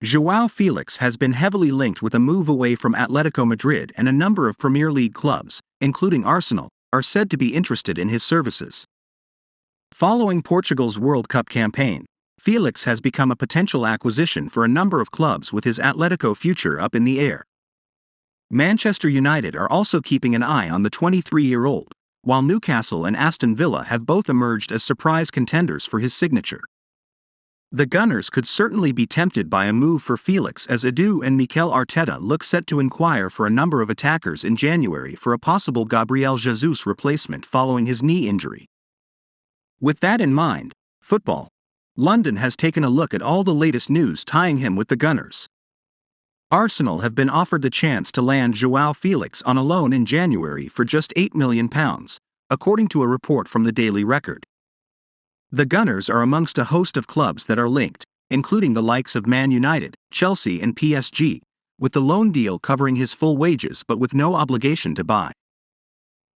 João Felix has been heavily linked with a move away from Atletico Madrid, and a number of Premier League clubs, including Arsenal, are said to be interested in his services. Following Portugal's World Cup campaign, Felix has become a potential acquisition for a number of clubs, with his Atletico future up in the air. Manchester United are also keeping an eye on the 23-year-old, while Newcastle and Aston Villa have both emerged as surprise contenders for his signature. The Gunners could certainly be tempted by a move for Felix, as Edu and Mikel Arteta look set to inquire for a number of attackers in January for a possible Gabriel Jesus replacement following his knee injury. With that in mind, Football London has taken a look at all the latest news tying him with the Gunners. Arsenal have been offered the chance to land João Felix on a loan in January for just £8 million, according to a report from the Daily Record. The Gunners are amongst a host of clubs that are linked, including the likes of Man United, Chelsea and PSG, with the loan deal covering his full wages but with no obligation to buy.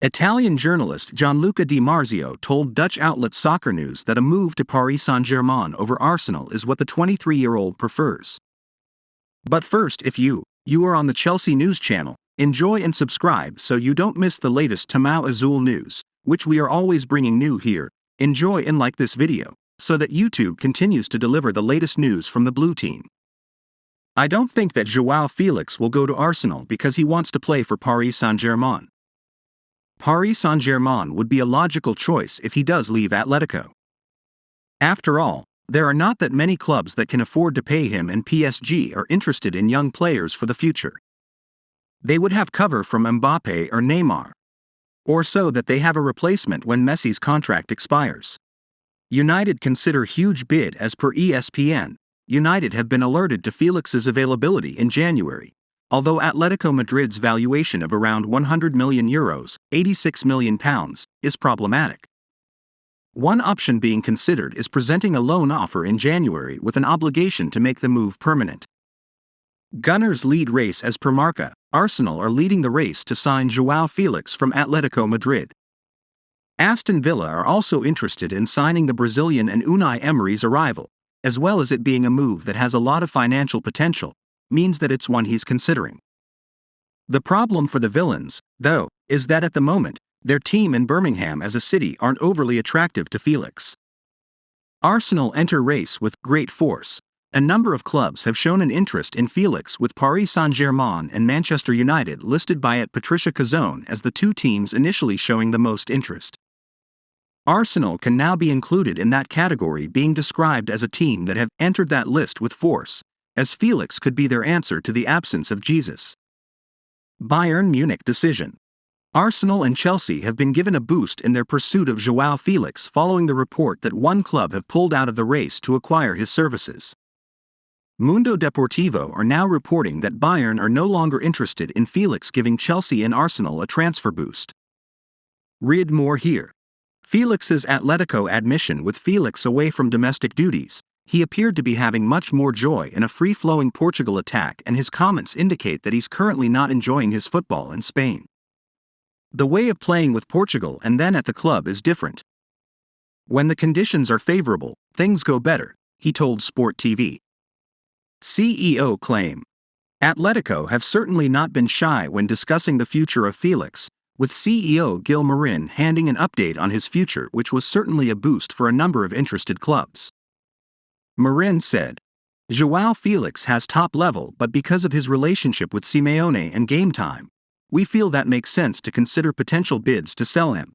Italian journalist Gianluca Di Marzio told Dutch outlet Soccer News that a move to Paris Saint-Germain over Arsenal is what the 23-year-old prefers. But first, if you are on the Chelsea News channel, enjoy and subscribe so you don't miss the latest Timão Azul news, which we are always bringing new here. Enjoy and like this video, so that YouTube continues to deliver the latest news from the blue team. I don't think that João Felix will go to Arsenal because he wants to play for Paris Saint-Germain. Paris Saint-Germain would be a logical choice if he does leave Atletico. After all, there are not that many clubs that can afford to pay him, and PSG are interested in young players for the future. They would have cover from Mbappe or Neymar, or so that they have a replacement when Messi's contract expires. United consider huge bid. As per ESPN, United have been alerted to Felix's availability in January, although Atletico Madrid's valuation of around €100 million, £86 million, is problematic. One option being considered is presenting a loan offer in January with an obligation to make the move permanent. Gunners lead race. As per Marca, Arsenal are leading the race to sign João Felix from Atletico Madrid. Aston Villa are also interested in signing the Brazilian, and Unai Emery's arrival, as well as it being a move that has a lot of financial potential, means that it's one he's considering. The problem for the Villains, though, is that at the moment, their team in Birmingham as a city aren't overly attractive to Felix. Arsenal enter race with great force. A number of clubs have shown an interest in Felix, with Paris Saint-Germain and Manchester United listed by Patricia Cazone as the two teams initially showing the most interest. Arsenal can now be included in that category, being described as a team that have entered that list with force, as Felix could be their answer to the absence of Jesus. Bayern Munich decision. Arsenal and Chelsea have been given a boost in their pursuit of João Felix following the report that one club have pulled out of the race to acquire his services. Mundo Deportivo are now reporting that Bayern are no longer interested in Felix, giving Chelsea and Arsenal a transfer boost. Read more here. Felix's Atletico admission. With Felix away from domestic duties, he appeared to be having much more joy in a free-flowing Portugal attack, and his comments indicate that he's currently not enjoying his football in Spain. The way of playing with Portugal and then at the club is different. When the conditions are favorable, things go better, he told Sport TV. CEO claim. Atletico have certainly not been shy when discussing the future of Felix, with CEO Gil Marin handing an update on his future, which was certainly a boost for a number of interested clubs. Marin said, "João Felix has top level, but because of his relationship with Simeone and game time, we feel that makes sense to consider potential bids to sell him.